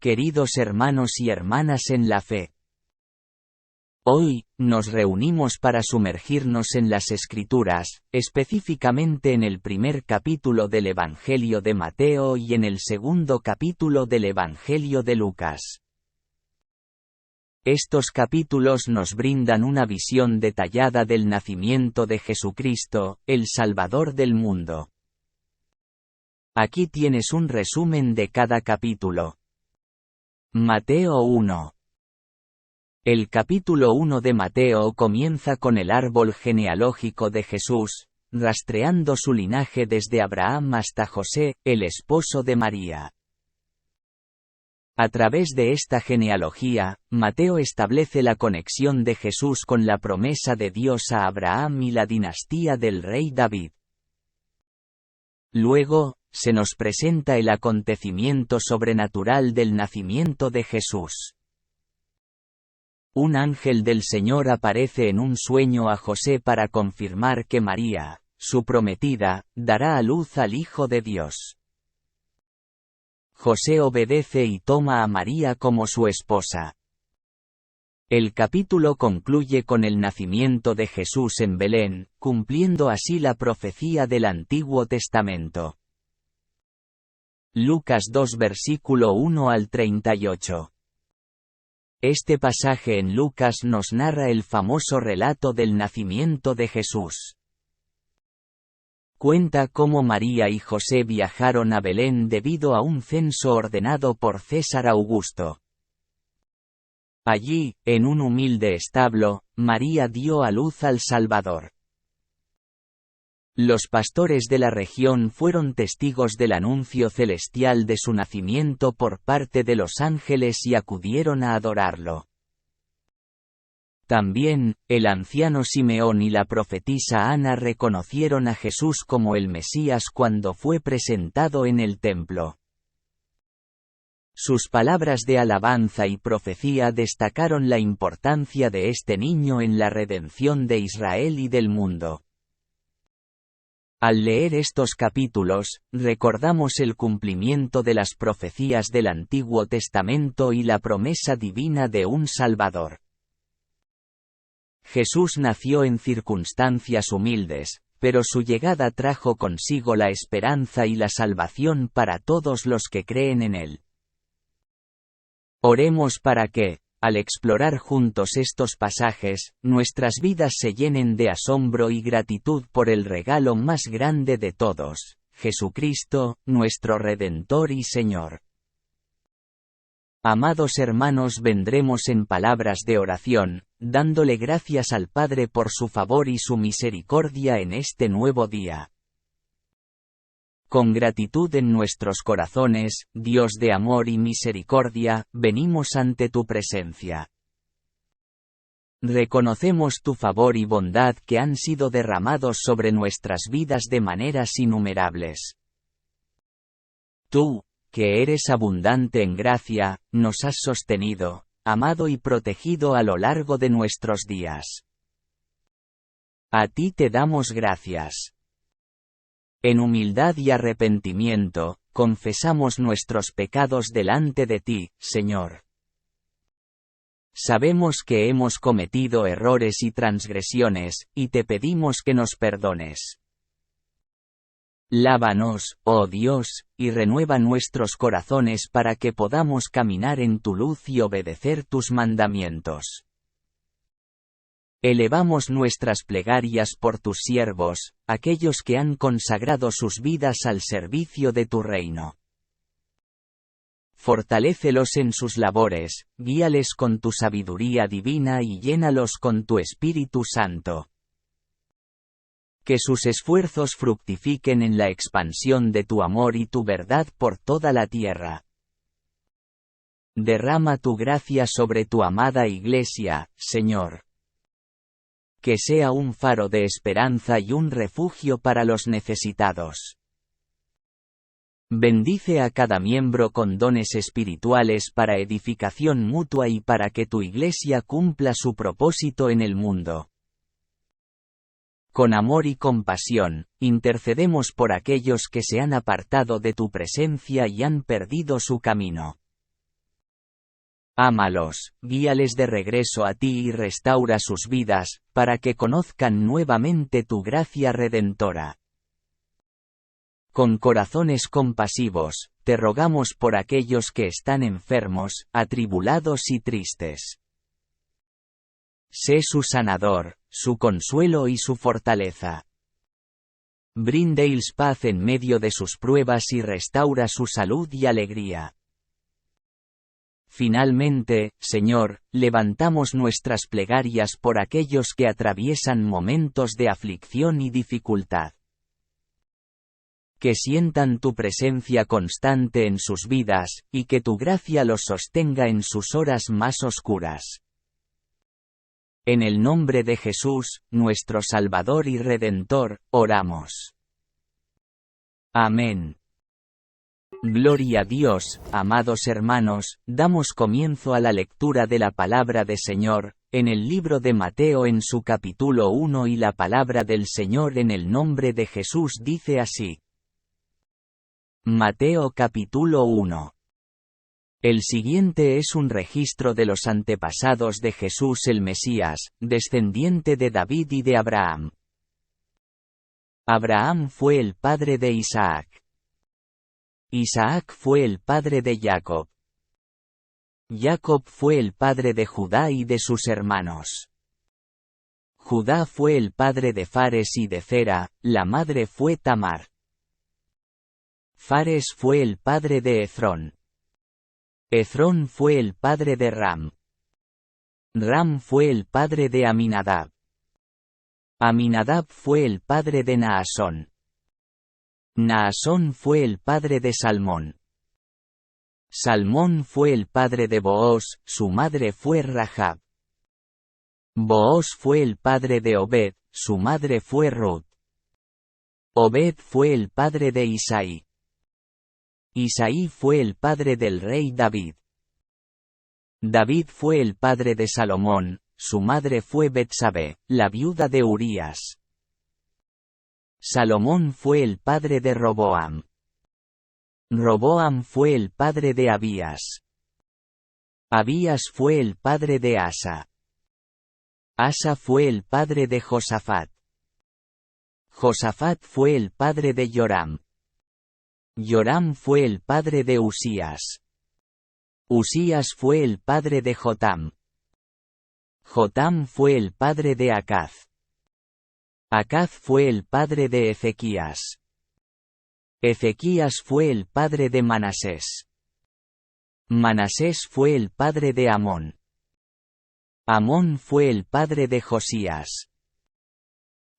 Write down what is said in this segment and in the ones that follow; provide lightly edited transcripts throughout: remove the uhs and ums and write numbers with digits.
Queridos hermanos y hermanas en la fe. Hoy, nos reunimos para sumergirnos en las Escrituras, específicamente en el primer capítulo del Evangelio de Mateo y en el segundo capítulo del Evangelio de Lucas. Estos capítulos nos brindan una visión detallada del nacimiento de Jesucristo, el Salvador del mundo. Aquí tienes un resumen de cada capítulo. Mateo 1. El capítulo 1 de Mateo comienza con el árbol genealógico de Jesús, rastreando su linaje desde Abraham hasta José, el esposo de María. A través de esta genealogía, Mateo establece la conexión de Jesús con la promesa de Dios a Abraham y la dinastía del rey David. Luego, se nos presenta el acontecimiento sobrenatural del nacimiento de Jesús. Un ángel del Señor aparece en un sueño a José para confirmar que María, su prometida, dará a luz al Hijo de Dios. José obedece y toma a María como su esposa. El capítulo concluye con el nacimiento de Jesús en Belén, cumpliendo así la profecía del Antiguo Testamento. Lucas 2 versículo 1 al 38. Este pasaje en Lucas nos narra el famoso relato del nacimiento de Jesús. Cuenta cómo María y José viajaron a Belén debido a un censo ordenado por César Augusto. Allí, en un humilde establo, María dio a luz al Salvador. Los pastores de la región fueron testigos del anuncio celestial de su nacimiento por parte de los ángeles y acudieron a adorarlo. También, el anciano Simeón y la profetisa Ana reconocieron a Jesús como el Mesías cuando fue presentado en el templo. Sus palabras de alabanza y profecía destacaron la importancia de este niño en la redención de Israel y del mundo. Al leer estos capítulos, recordamos el cumplimiento de las profecías del Antiguo Testamento y la promesa divina de un Salvador. Jesús nació en circunstancias humildes, pero su llegada trajo consigo la esperanza y la salvación para todos los que creen en él. Oremos para que, al explorar juntos estos pasajes, nuestras vidas se llenen de asombro y gratitud por el regalo más grande de todos, Jesucristo, nuestro Redentor y Señor. Amados hermanos, vendremos en palabras de oración, dándole gracias al Padre por su favor y su misericordia en este nuevo día. Con gratitud en nuestros corazones, Dios de amor y misericordia, venimos ante tu presencia. Reconocemos tu favor y bondad que han sido derramados sobre nuestras vidas de maneras innumerables. Tú, que eres abundante en gracia, nos has sostenido, amado y protegido a lo largo de nuestros días. A ti te damos gracias. En humildad y arrepentimiento, confesamos nuestros pecados delante de ti, Señor. Sabemos que hemos cometido errores y transgresiones, y te pedimos que nos perdones. Lávanos, oh Dios, y renueva nuestros corazones para que podamos caminar en tu luz y obedecer tus mandamientos. Elevamos nuestras plegarias por tus siervos, aquellos que han consagrado sus vidas al servicio de tu reino. Fortalécelos en sus labores, guíales con tu sabiduría divina y llénalos con tu Espíritu Santo. Que sus esfuerzos fructifiquen en la expansión de tu amor y tu verdad por toda la tierra. Derrama tu gracia sobre tu amada Iglesia, Señor. Que sea un faro de esperanza y un refugio para los necesitados. Bendice a cada miembro con dones espirituales para edificación mutua y para que tu Iglesia cumpla su propósito en el mundo. Con amor y compasión, intercedemos por aquellos que se han apartado de tu presencia y han perdido su camino. Ámalos, guíales de regreso a ti y restaura sus vidas, para que conozcan nuevamente tu gracia redentora. Con corazones compasivos, te rogamos por aquellos que están enfermos, atribulados y tristes. Sé su sanador, su consuelo y su fortaleza. Bríndales paz en medio de sus pruebas y restaura su salud y alegría. Finalmente, Señor, levantamos nuestras plegarias por aquellos que atraviesan momentos de aflicción y dificultad. Que sientan tu presencia constante en sus vidas, y que tu gracia los sostenga en sus horas más oscuras. En el nombre de Jesús, nuestro Salvador y Redentor, oramos. Amén. Gloria a Dios, amados hermanos, damos comienzo a la lectura de la palabra del Señor, en el libro de Mateo en su capítulo 1 y la palabra del Señor en el nombre de Jesús dice así. Mateo capítulo 1. El siguiente es un registro de los antepasados de Jesús el Mesías, descendiente de David y de Abraham. Abraham fue el padre de Isaac. Isaac fue el padre de Jacob. Jacob fue el padre de Judá y de sus hermanos. Judá fue el padre de Fares y de Zera, la madre fue Tamar. Fares fue el padre de Hezrón. Hezrón fue el padre de Ram. Ram fue el padre de Aminadab. Aminadab fue el padre de Naasón. Naasón fue el padre de Salmón. Salmón fue el padre de Booz, su madre fue Rahab. Booz fue el padre de Obed, su madre fue Ruth. Obed fue el padre de Isaí. Isaí fue el padre del rey David. David fue el padre de Salomón, su madre fue Betsabé, la viuda de Urías. Salomón fue el padre de Roboam. Roboam fue el padre de Abías. Abías fue el padre de Asa. Asa fue el padre de Josafat. Josafat fue el padre de Joram. Joram fue el padre de Usías. Usías fue el padre de Jotam. Jotam fue el padre de Acaz. Acaz fue el padre de Ezequías. Ezequías fue el padre de Manasés. Manasés fue el padre de Amón. Amón fue el padre de Josías.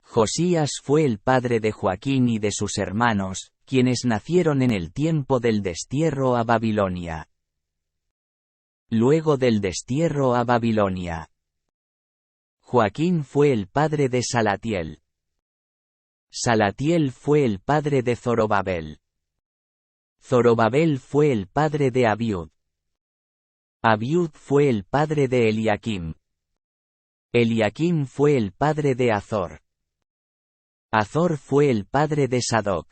Josías fue el padre de Joaquín y de sus hermanos, quienes nacieron en el tiempo del destierro a Babilonia. Luego del destierro a Babilonia. Joaquín fue el padre de Salatiel. Salatiel fue el padre de Zorobabel. Zorobabel fue el padre de Abiud. Abiud fue el padre de Eliakim. Eliakim fue el padre de Azor. Azor fue el padre de Sadoc.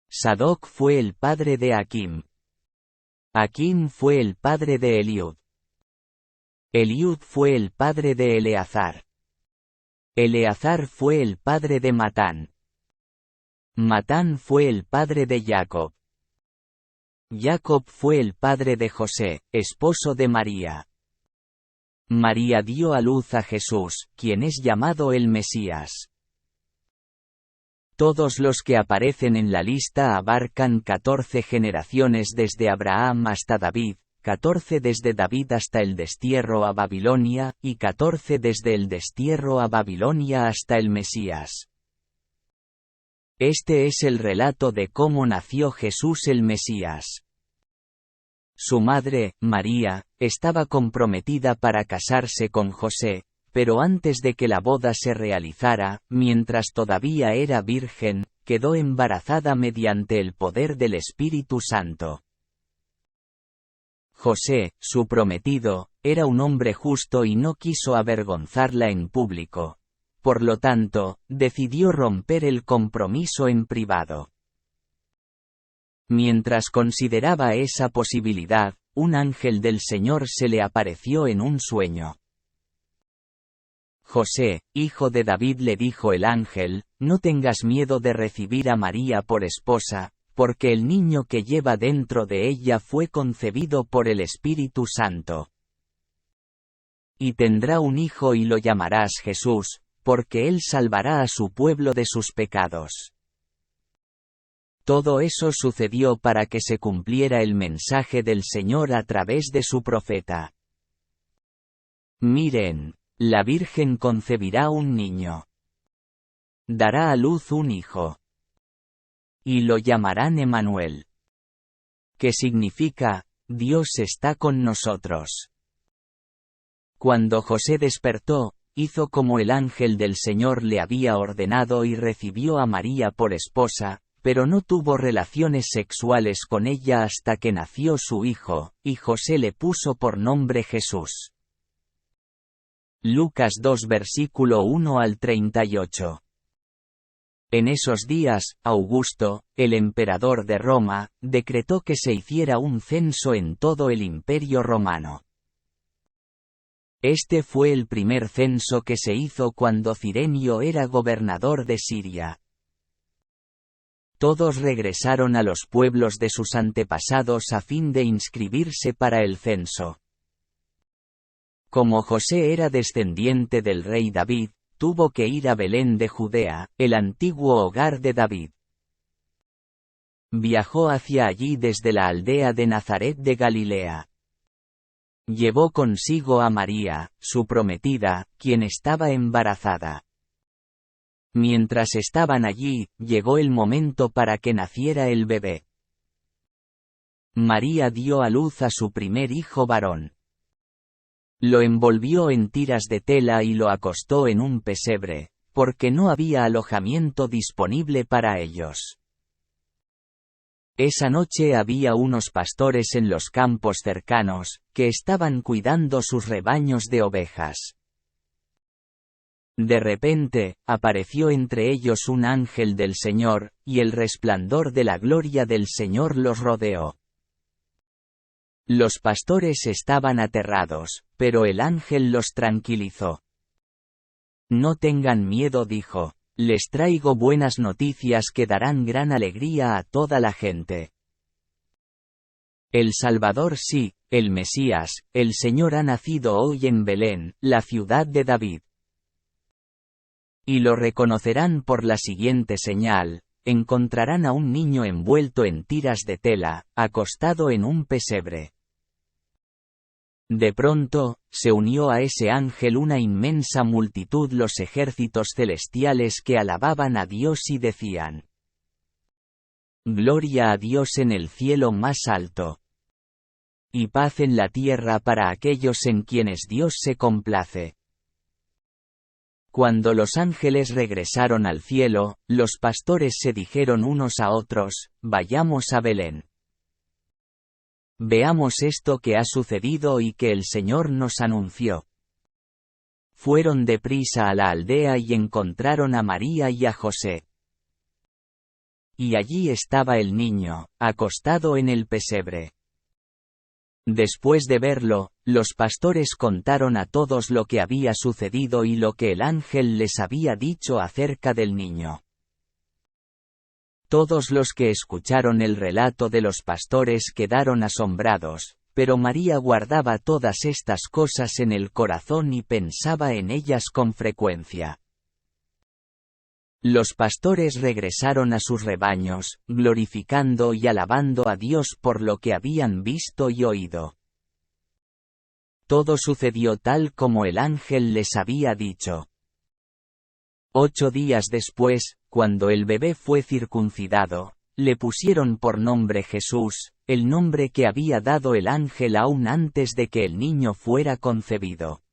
Sadoc fue el padre de Akim. Akim fue el padre de Eliud. Eliud fue el padre de Eleazar. Eleazar fue el padre de Matán. Matán fue el padre de Jacob. Jacob fue el padre de José, esposo de María. María dio a luz a Jesús, quien es llamado el Mesías. Todos los que aparecen en la lista abarcan 14 generaciones desde Abraham hasta David, 14 desde David hasta el destierro a Babilonia, y 14 desde el destierro a Babilonia hasta el Mesías. Este es el relato de cómo nació Jesús el Mesías. Su madre, María, estaba comprometida para casarse con José, pero antes de que la boda se realizara, mientras todavía era virgen, quedó embarazada mediante el poder del Espíritu Santo. José, su prometido, era un hombre justo y no quiso avergonzarla en público. Por lo tanto, decidió romper el compromiso en privado. Mientras consideraba esa posibilidad, un ángel del Señor se le apareció en un sueño. José, hijo de David, le dijo el ángel, no tengas miedo de recibir a María por esposa, porque el niño que lleva dentro de ella fue concebido por el Espíritu Santo. Y tendrá un hijo y lo llamarás Jesús, porque él salvará a su pueblo de sus pecados. Todo eso sucedió para que se cumpliera el mensaje del Señor a través de su profeta. Miren, la Virgen concebirá un niño. Dará a luz un hijo. Y lo llamarán Emmanuel. Que significa, Dios está con nosotros. Cuando José despertó, hizo como el ángel del Señor le había ordenado y recibió a María por esposa, pero no tuvo relaciones sexuales con ella hasta que nació su hijo, y José le puso por nombre Jesús. Lucas 2 versículo 1 al 38. En esos días, Augusto, el emperador de Roma, decretó que se hiciera un censo en todo el Imperio Romano. Este fue el primer censo que se hizo cuando Cirenio era gobernador de Siria. Todos regresaron a los pueblos de sus antepasados a fin de inscribirse para el censo. Como José era descendiente del rey David, tuvo que ir a Belén de Judea, el antiguo hogar de David. Viajó hacia allí desde la aldea de Nazaret de Galilea. Llevó consigo a María, su prometida, quien estaba embarazada. Mientras estaban allí, llegó el momento para que naciera el bebé. María dio a luz a su primer hijo varón. Lo envolvió en tiras de tela y lo acostó en un pesebre, porque no había alojamiento disponible para ellos. Esa noche había unos pastores en los campos cercanos, que estaban cuidando sus rebaños de ovejas. De repente, apareció entre ellos un ángel del Señor, y el resplandor de la gloria del Señor los rodeó. Los pastores estaban aterrados, pero el ángel los tranquilizó. No tengan miedo, dijo. Les traigo buenas noticias que darán gran alegría a toda la gente. El Salvador, sí, el Mesías, el Señor ha nacido hoy en Belén, la ciudad de David. Y lo reconocerán por la siguiente señal: encontrarán a un niño envuelto en tiras de tela, acostado en un pesebre. De pronto, se unió a ese ángel una inmensa multitud, los ejércitos celestiales que alababan a Dios y decían: Gloria a Dios en el cielo más alto. Y paz en la tierra para aquellos en quienes Dios se complace. Cuando los ángeles regresaron al cielo, los pastores se dijeron unos a otros: vayamos a Belén. Veamos esto que ha sucedido y que el Señor nos anunció. Fueron deprisa a la aldea y encontraron a María y a José. Y allí estaba el niño, acostado en el pesebre. Después de verlo, los pastores contaron a todos lo que había sucedido y lo que el ángel les había dicho acerca del niño. Todos los que escucharon el relato de los pastores quedaron asombrados, pero María guardaba todas estas cosas en el corazón y pensaba en ellas con frecuencia. Los pastores regresaron a sus rebaños, glorificando y alabando a Dios por lo que habían visto y oído. Todo sucedió tal como el ángel les había dicho. 8 días después, cuando el bebé fue circuncidado, le pusieron por nombre Jesús, el nombre que había dado el ángel aún antes de que el niño fuera concebido.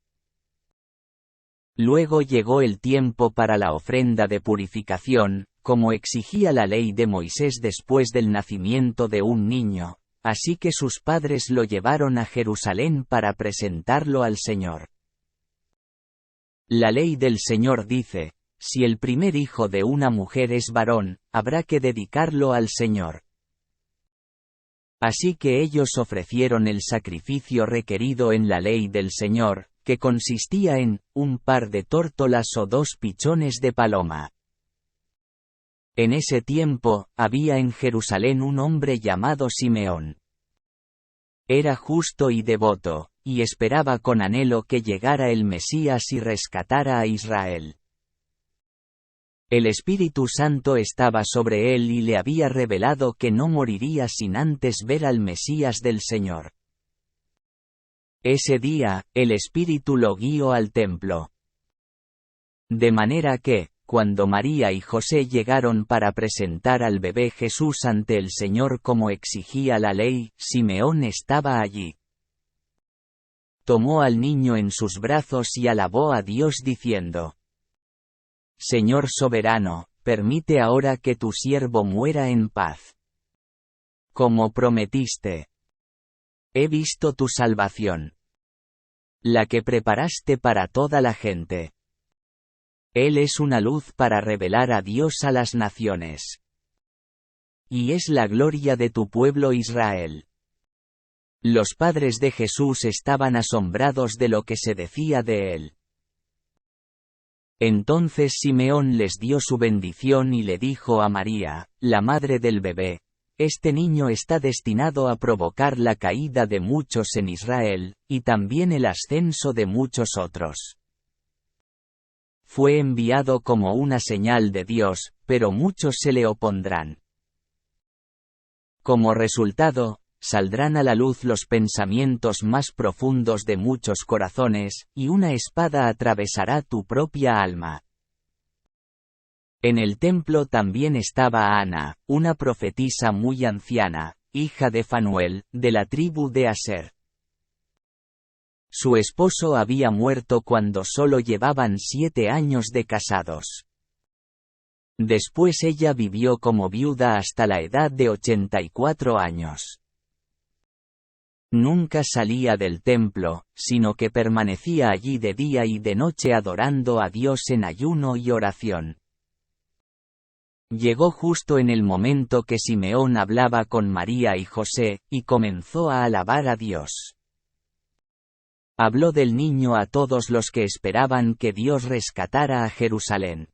Luego llegó el tiempo para la ofrenda de purificación, como exigía la ley de Moisés después del nacimiento de un niño, así que sus padres lo llevaron a Jerusalén para presentarlo al Señor. La ley del Señor dice: si el primer hijo de una mujer es varón, habrá que dedicarlo al Señor. Así que ellos ofrecieron el sacrificio requerido en la ley del Señor, que consistía en un par de tórtolas o 2 pichones de paloma. En ese tiempo, había en Jerusalén un hombre llamado Simeón. Era justo y devoto, y esperaba con anhelo que llegara el Mesías y rescatara a Israel. El Espíritu Santo estaba sobre él y le había revelado que no moriría sin antes ver al Mesías del Señor. Ese día, el Espíritu lo guió al templo. De manera que, cuando María y José llegaron para presentar al bebé Jesús ante el Señor como exigía la ley, Simeón estaba allí. Tomó al niño en sus brazos y alabó a Dios diciendo: Señor soberano, permite ahora que tu siervo muera en paz. Como prometiste. He visto tu salvación, la que preparaste para toda la gente. Él es una luz para revelar a Dios a las naciones. Y es la gloria de tu pueblo Israel. Los padres de Jesús estaban asombrados de lo que se decía de él. Entonces Simeón les dio su bendición y le dijo a María, la madre del bebé: Este niño está destinado a provocar la caída de muchos en Israel, y también el ascenso de muchos otros. Fue enviado como una señal de Dios, pero muchos se le opondrán. Como resultado, saldrán a la luz los pensamientos más profundos de muchos corazones, y una espada atravesará tu propia alma. En el templo también estaba Ana, una profetisa muy anciana, hija de Fanuel, de la tribu de Aser. Su esposo había muerto cuando solo llevaban 7 años de casados. Después ella vivió como viuda hasta la edad de 84 años. Nunca salía del templo, sino que permanecía allí de día y de noche adorando a Dios en ayuno y oración. Llegó justo en el momento que Simeón hablaba con María y José, y comenzó a alabar a Dios. Habló del niño a todos los que esperaban que Dios rescatara a Jerusalén.